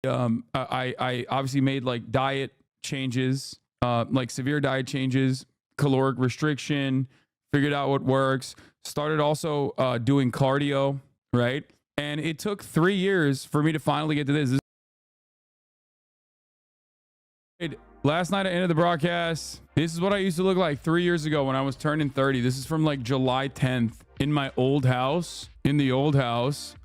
I obviously made like diet changes, like severe diet changes, caloric restriction, figured out what works, started also doing cardio, right? And it took 3 years for me to finally get to this. Last night I ended the broadcast. This is what I used to look like 3 years ago when I was turning 30. This is from like July 10th in my old house,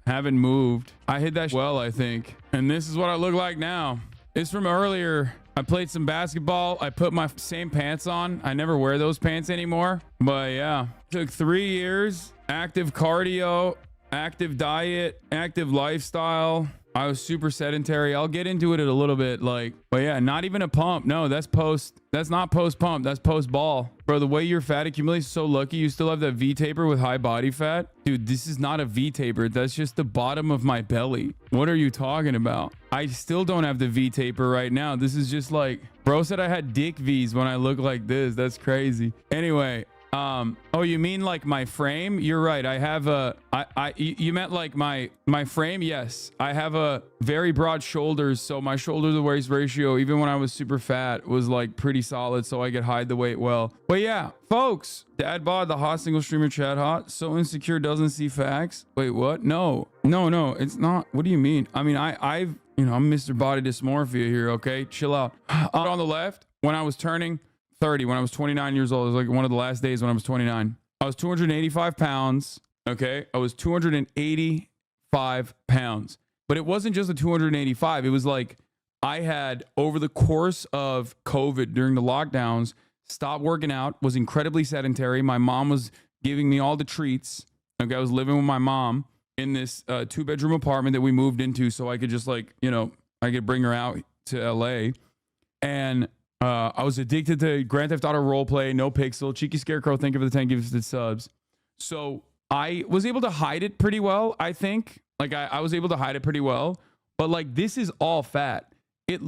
haven't moved. I hit that well, I think. And this is what I look like now. It's from earlier. I played some basketball. I put my same pants on. I never wear those pants anymore. But yeah, took 3 years, active cardio, active diet, active lifestyle. I was super sedentary. I'll get into it in a little bit, but yeah, not even a pump. No, that's not post pump. That's post ball. Bro, the way your fat accumulates is so lucky. You still have that V taper with high body fat. Dude, this is not a V taper. That's just the bottom of my belly. What are you talking about? I still don't have the V taper right now. This is just like, bro said I had dick V's when I look like this. That's crazy. Anyway, oh, you mean like my frame? You're right. I have you meant like my frame? Yes. I have a very broad shoulders. So my shoulder to waist ratio, even when I was super fat, was like pretty solid. So I could hide the weight well. But yeah, folks, dad bod, the hot single streamer chat hot. So insecure doesn't see facts. Wait, what? No, it's not. What do you mean? I mean, I'm Mr. Body Dysmorphia here. Okay. Chill out. On the left, when I was turning 30, when I was 29 years old, it was like one of the last days when I was 29. I was 285 pounds. Okay. I was 285 pounds, but it wasn't just the 285. It was like I had, over the course of COVID during the lockdowns, stopped working out, was incredibly sedentary. My mom was giving me all the treats. Okay. I was living with my mom in this 2-bedroom apartment that we moved into. So I could just I could bring her out to LA. And I was addicted to Grand Theft Auto roleplay, no pixel, cheeky scarecrow. Thank you for the 10 gifted subs. So I was able to hide it pretty well. I think I was able to hide it pretty well, but like, this is all fat. It's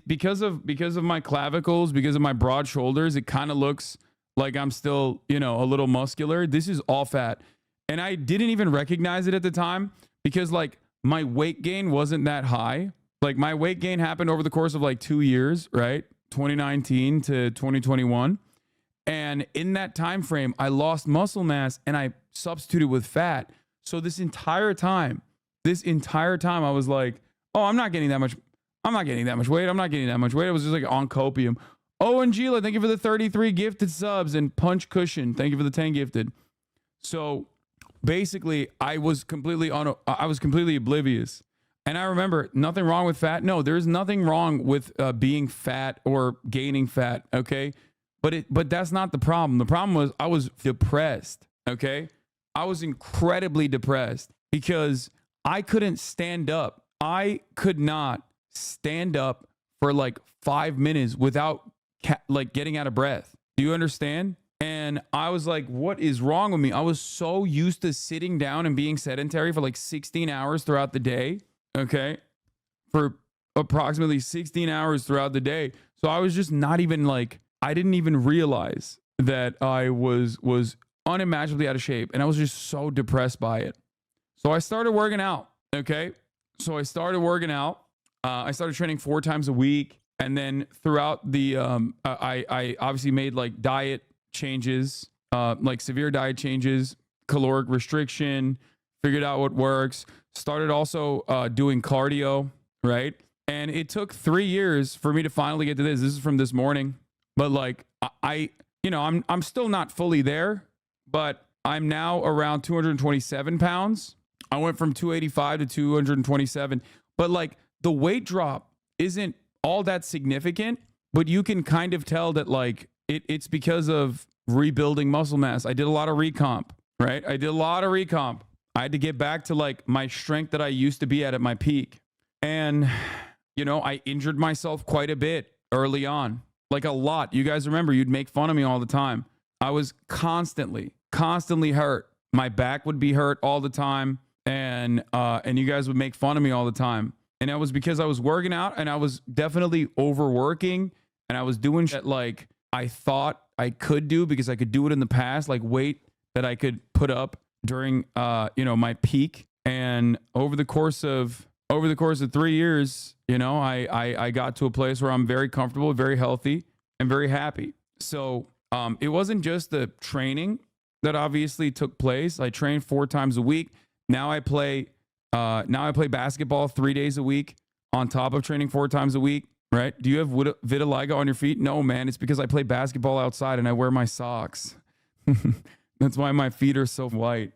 because of my clavicles, because of my broad shoulders. It kind of looks like I'm still, a little muscular. This is all fat. And I didn't even recognize it at the time because like my weight gain wasn't that high. Like my weight gain happened over the course of like 2 years, right? 2019 to 2021. And in that time frame, I lost muscle mass and I substituted with fat. So this entire time, I was like, oh, I'm not getting that much weight. I'm not getting that much weight. I was just like on copium. Oh, and Gila, thank you for the 33 gifted subs, and Punch Cushion, thank you for the 10 gifted. So basically, I was completely oblivious. And I remember, nothing wrong with fat. No, there's nothing wrong with being fat or gaining fat, okay? But that's not the problem. The problem was I was depressed, okay? I was incredibly depressed because I couldn't stand up. I could not stand up for like 5 minutes without getting out of breath. Do you understand? And I was like, what is wrong with me? I was so used to sitting down and being sedentary for like 16 hours throughout the day. Okay. For approximately 16 hours throughout the day. So I was just not even I didn't even realize that I was unimaginably out of shape. And I was just so depressed by it. So I started working out. Okay. So I started working out. I started training 4 times a week. And then throughout the, I obviously made like diet changes, like severe diet changes, caloric restriction, figured out what works, started also doing cardio, right? And it took 3 years for me to finally get to this. This is from this morning. But like I'm still not fully there, but I'm now around 227 pounds. I went from 285 to 227. But like the weight drop isn't all that significant, but you can kind of tell that like it's because of rebuilding muscle mass. I did a lot of recomp, right? I had to get back to like my strength that I used to be at my peak. And, I injured myself quite a bit early on, like a lot. You guys remember, you'd make fun of me all the time. I was constantly hurt. My back would be hurt all the time. And you guys would make fun of me all the time. And that was because I was working out and I was definitely overworking and I was doing shit like I thought I could do because I could do it in the past, like weight that I could put up during my peak. And over the course of over the course of 3 years, you know, I got to a place where I'm very comfortable, very healthy, and very happy. So it wasn't just the training that obviously took place. I trained 4 times a week. Now I play basketball 3 days a week on top of training 4 times a week, right? Do you have vitiligo on your feet? No, man. It's because I play basketball outside and I wear my socks. That's why my feet are so white.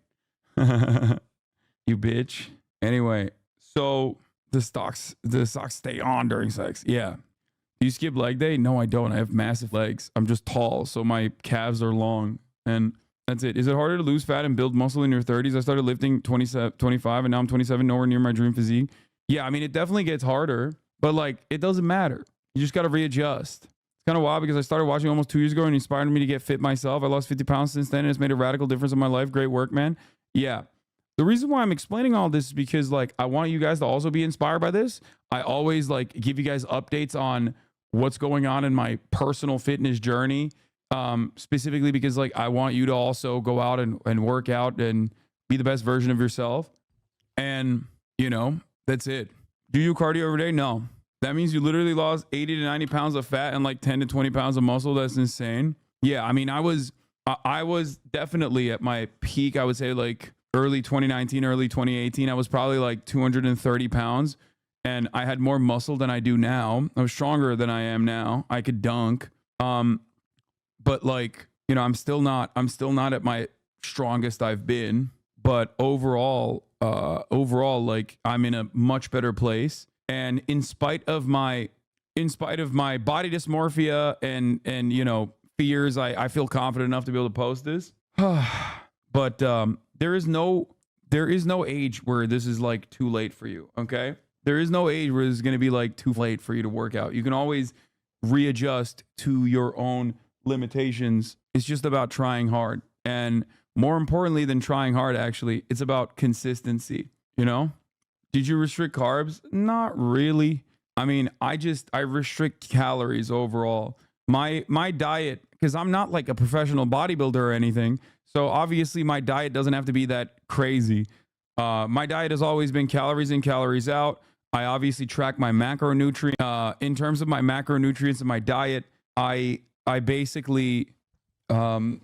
You bitch. Anyway, so the socks stay on during sex. Yeah. Do you skip leg day? No, I don't. I have massive legs. I'm just tall, so my calves are long. And that's it. Is it harder to lose fat and build muscle in your 30s? I started lifting 25, and now I'm 27, nowhere near my dream physique. Yeah, I mean, it definitely gets harder, but like, it doesn't matter. You just got to readjust. It's kind of wild because I started watching almost 2 years ago and it inspired me to get fit myself. I lost 50 pounds since then and it's made a radical difference in my life. Great work, man. Yeah. The reason why I'm explaining all this is because like, I want you guys to also be inspired by this. I always like give you guys updates on what's going on in my personal fitness journey. Specifically because like, I want you to also go out and work out and be the best version of yourself. And you know, that's it. Do you cardio every day? No. That means you literally lost 80 to 90 pounds of fat and like 10 to 20 pounds of muscle. That's insane. Yeah. I mean, I was definitely at my peak. I would say like early 2019, early 2018, I was probably like 230 pounds and I had more muscle than I do now. I was stronger than I am now. I could dunk. But like, you know, I'm still not at my strongest I've been, but overall, like I'm in a much better place. And in spite of my body dysmorphia and you know, fears, I feel confident enough to be able to post this. But there is no age where this is like too late for you. Okay. There is no age where it's going to be like too late for you to work out. You can always readjust to your own limitations. It's just about trying hard. And more importantly than trying hard, actually, it's about consistency. You know, did you restrict carbs? Not really. I mean, I restrict calories overall. My diet, because I'm not like a professional bodybuilder or anything. So obviously my diet doesn't have to be that crazy. My diet has always been calories in, calories out. I obviously track my macronutrients. In terms of my macronutrients in my diet, I basically was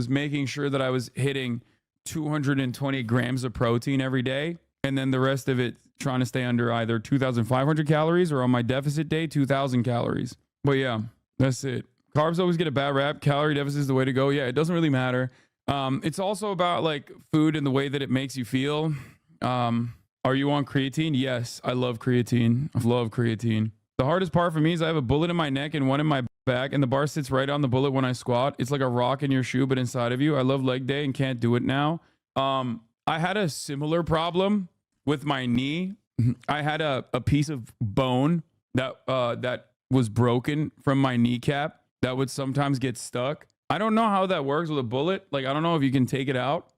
making sure that I was hitting 220 grams of protein every day. And then the rest of it trying to stay under either 2,500 calories or on my deficit day, 2,000 calories. But yeah, that's it. Carbs always get a bad rap. Calorie deficit is the way to go. Yeah, it doesn't really matter. It's also about like food and the way that it makes you feel. Are you on creatine? Yes, I love creatine. I love creatine. The hardest part for me is I have a bullet in my neck and one in my back, and the bar sits right on the bullet when I squat. It's like a rock in your shoe, but inside of you. I love leg day and can't do it now. I had a similar problem with my knee. I had a piece of bone that was broken from my kneecap that would sometimes get stuck. I don't know how that works with a bullet. Like, I don't know if you can take it out,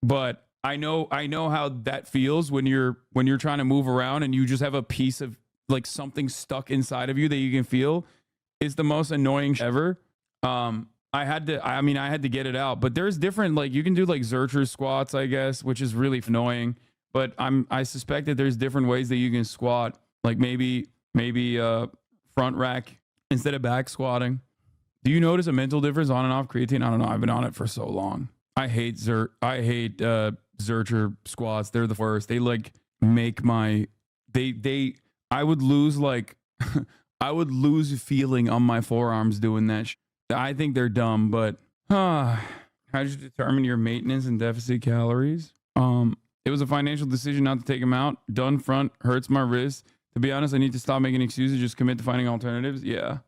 but I know how that feels when you're trying to move around and you just have a piece of like something stuck inside of you that you can feel. It's the most annoying ever. I had to get it out, but there's different, like you can do like Zercher squats, I guess, which is really annoying, but I suspect that there's different ways that you can squat, like maybe front rack instead of back squatting. Do you notice a mental difference on and off creatine? I don't know. I've been on it for so long. I hate Zercher squats. They're the worst. They like make my, I would lose like, I would lose feeling on my forearms doing that. I think they're dumb, but how did you determine your maintenance and deficit calories? It was a financial decision not to take them out. Done front, hurts my wrist. To be honest, I need to stop making excuses, just commit to finding alternatives. Yeah.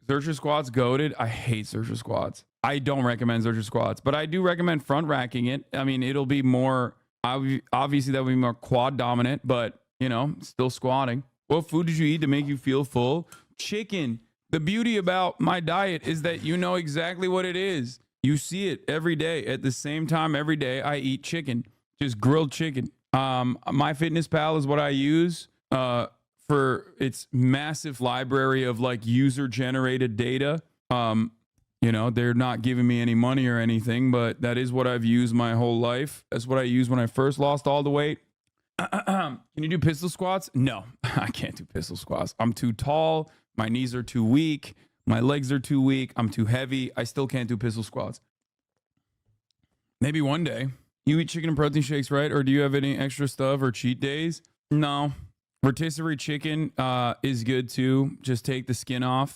Zercher squats, goated. I hate Zercher squats. I don't recommend Zercher squats, but I do recommend front racking it. I mean, it'll be more, obviously that would be more quad dominant, but you know, still squatting. What food did you eat to make you feel full? Chicken. The beauty about my diet is that you know exactly what it is. You see it every day at the same time. Every day I eat chicken, just grilled chicken. MyFitnessPal is what I use for its massive library of like user generated data. You know, they're not giving me any money or anything, but that is what I've used my whole life. That's what I used when I first lost all the weight. Can you do pistol squats? No, I can't do pistol squats. I'm too tall. My knees are too weak. My legs are too weak. I'm too heavy. I still can't do pistol squats. Maybe one day. You eat chicken and protein shakes, right? Or do you have any extra stuff or cheat days? No. Rotisserie chicken is good too. Just take the skin off.